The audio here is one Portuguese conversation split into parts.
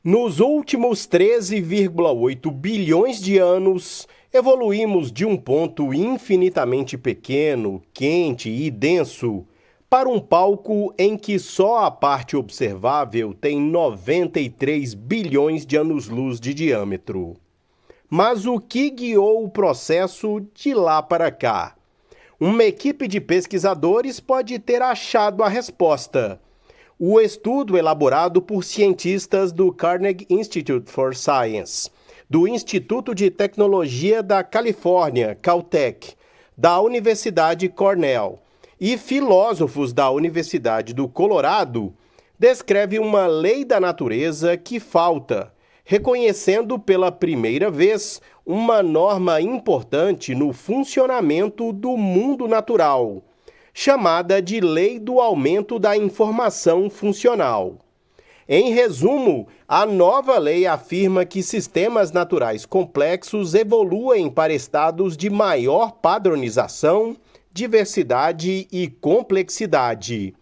Nos últimos 13,8 bilhões de anos, evoluímos de um ponto infinitamente pequeno, quente e denso, para um palco em que só a parte observável tem 93 bilhões de anos-luz de diâmetro. Mas o que guiou o processo de lá para cá? Uma equipe de pesquisadores pode ter achado a resposta. O estudo elaborado por cientistas do Carnegie Institute for Science, do Instituto de Tecnologia da Califórnia, Caltech, da Universidade Cornell e filósofos da Universidade do Colorado, descreve uma lei da natureza que falta, reconhecendo pela primeira vez uma norma importante no funcionamento do mundo natural, chamada de Lei do Aumento da Informação Funcional. Em resumo, a nova lei afirma que sistemas naturais complexos evoluem para estados de maior padronização, diversidade e complexidade.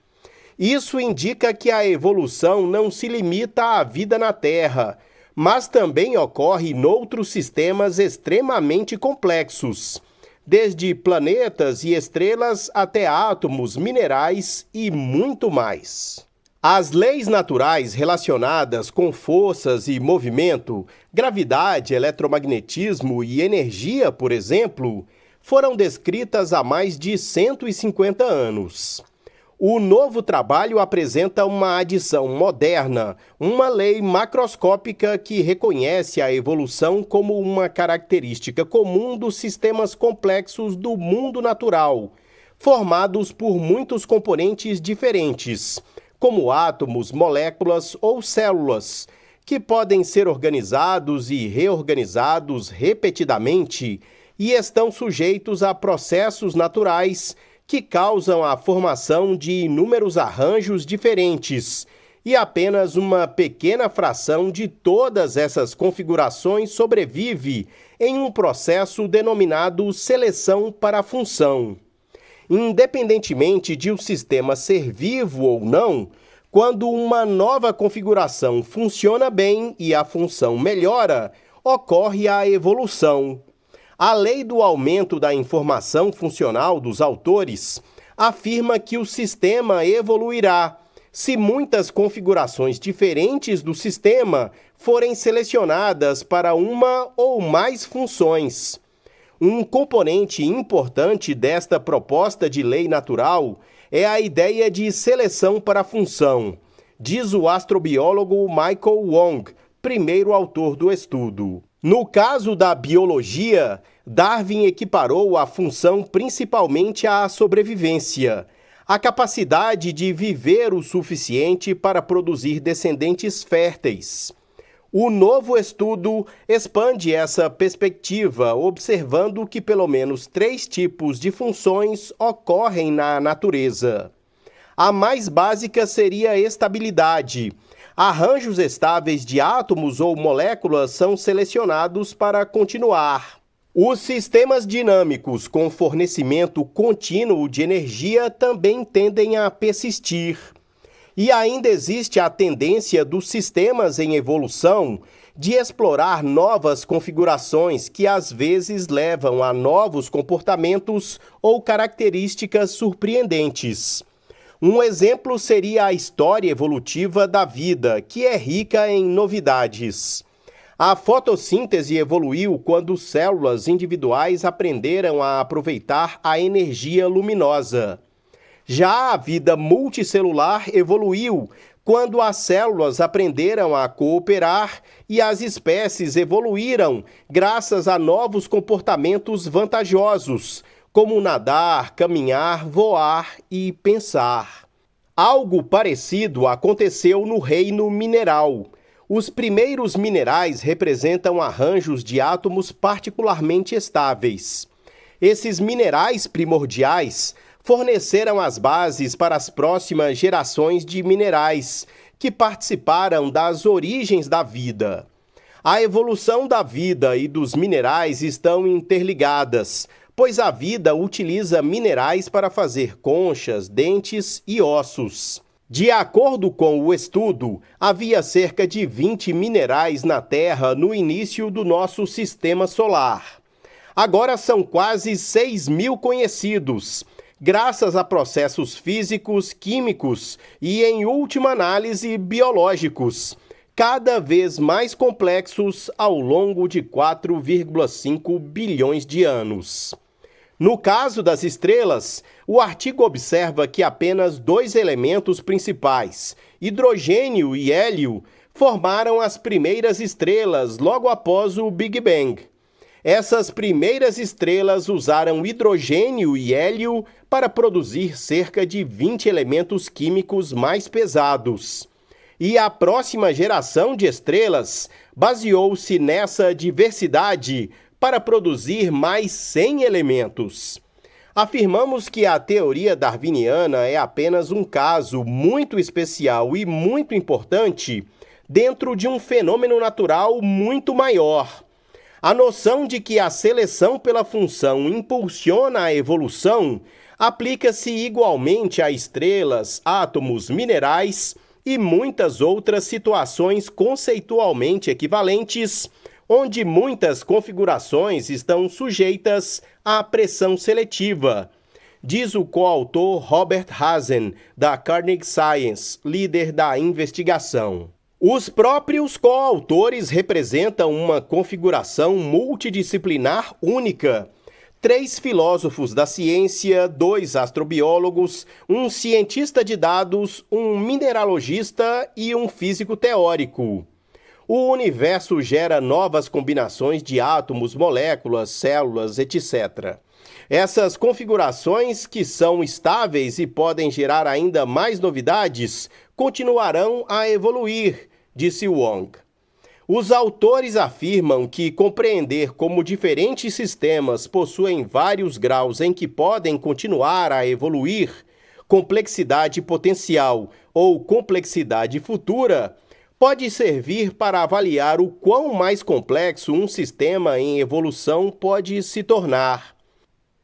Isso indica que a evolução não se limita à vida na Terra, mas também ocorre noutros sistemas extremamente complexos, desde planetas e estrelas até átomos, minerais e muito mais. As leis naturais relacionadas com forças e movimento, gravidade, eletromagnetismo e energia, por exemplo, foram descritas há mais de 150 anos. O novo trabalho apresenta uma adição moderna, uma lei macroscópica que reconhece a evolução como uma característica comum dos sistemas complexos do mundo natural, formados por muitos componentes diferentes, como átomos, moléculas ou células, que podem ser organizados e reorganizados repetidamente e estão sujeitos a processos naturais que causam a formação de inúmeros arranjos diferentes, e apenas uma pequena fração de todas essas configurações sobrevive em um processo denominado seleção para função. Independentemente de o sistema ser vivo ou não, quando uma nova configuração funciona bem e a função melhora, ocorre a evolução. A lei do aumento da informação funcional dos autores afirma que o sistema evoluirá se muitas configurações diferentes do sistema forem selecionadas para uma ou mais funções. Um componente importante desta proposta de lei natural é a ideia de seleção para função, diz o astrobiólogo Michael Wong, primeiro autor do estudo. No caso da biologia, Darwin equiparou a função principalmente à sobrevivência, a capacidade de viver o suficiente para produzir descendentes férteis. O novo estudo expande essa perspectiva, observando que pelo menos 3 tipos de funções ocorrem na natureza. A mais básica seria a estabilidade. Arranjos estáveis de átomos ou moléculas são selecionados para continuar. Os sistemas dinâmicos com fornecimento contínuo de energia também tendem a persistir. E ainda existe a tendência dos sistemas em evolução de explorar novas configurações que às vezes levam a novos comportamentos ou características surpreendentes. Um exemplo seria a história evolutiva da vida, que é rica em novidades. A fotossíntese evoluiu quando células individuais aprenderam a aproveitar a energia luminosa. Já a vida multicelular evoluiu quando as células aprenderam a cooperar e as espécies evoluíram graças a novos comportamentos vantajosos, como nadar, caminhar, voar e pensar. Algo parecido aconteceu no reino mineral. Os primeiros minerais representam arranjos de átomos particularmente estáveis. Esses minerais primordiais forneceram as bases para as próximas gerações de minerais, que participaram das origens da vida. A evolução da vida e dos minerais estão interligadas, pois a vida utiliza minerais para fazer conchas, dentes e ossos. De acordo com o estudo, havia cerca de 20 minerais na Terra no início do nosso sistema solar. Agora são quase 6.000 conhecidos, graças a processos físicos, químicos e, em última análise, biológicos, cada vez mais complexos ao longo de 4,5 bilhões de anos. No caso das estrelas, o artigo observa que apenas 2 elementos principais, hidrogênio e hélio, formaram as primeiras estrelas logo após o Big Bang. Essas primeiras estrelas usaram hidrogênio e hélio para produzir cerca de 20 elementos químicos mais pesados. E a próxima geração de estrelas baseou-se nessa diversidade para produzir mais 100 elementos. Afirmamos que a teoria darwiniana é apenas um caso muito especial e muito importante dentro de um fenômeno natural muito maior. A noção de que a seleção pela função impulsiona a evolução aplica-se igualmente a estrelas, átomos, minerais e muitas outras situações conceitualmente equivalentes, onde muitas configurações estão sujeitas à pressão seletiva, diz o coautor Robert Hazen, da Carnegie Science, líder da investigação. Os próprios coautores representam uma configuração multidisciplinar única. 3 filósofos da ciência, 2 astrobiólogos, um cientista de dados, um mineralogista e um físico teórico. O universo gera novas combinações de átomos, moléculas, células, etc. Essas configurações, que são estáveis e podem gerar ainda mais novidades, continuarão a evoluir, disse Wong. Os autores afirmam que compreender como diferentes sistemas possuem vários graus em que podem continuar a evoluir, complexidade potencial ou complexidade futura, pode servir para avaliar o quão mais complexo um sistema em evolução pode se tornar.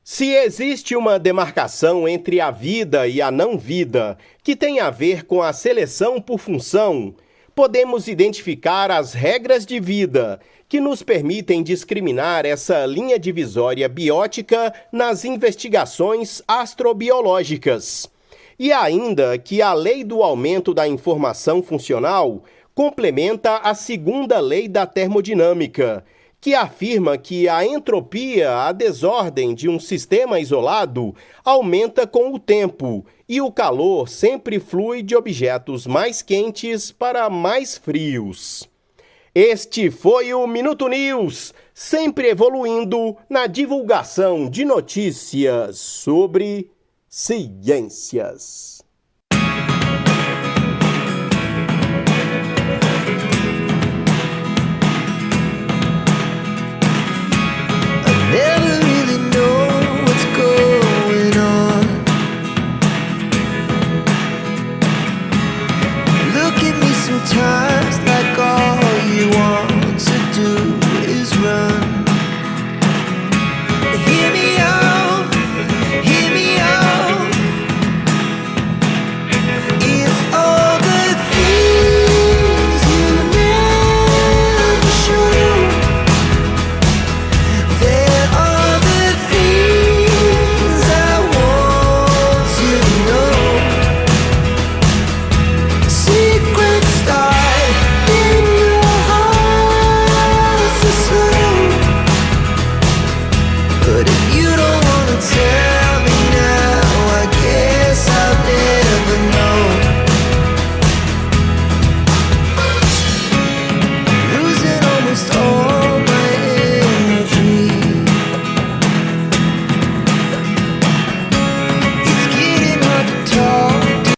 Se existe uma demarcação entre a vida e a não-vida, que tem a ver com a seleção por função, podemos identificar as regras de vida que nos permitem discriminar essa linha divisória biótica nas investigações astrobiológicas. E ainda que a lei do aumento da informação funcional complementa a segunda lei da termodinâmica, que afirma que a entropia, a desordem de um sistema isolado, aumenta com o tempo e o calor sempre flui de objetos mais quentes para mais frios. Este foi o Minuto News, sempre evoluindo na divulgação de notícias sobre ciências.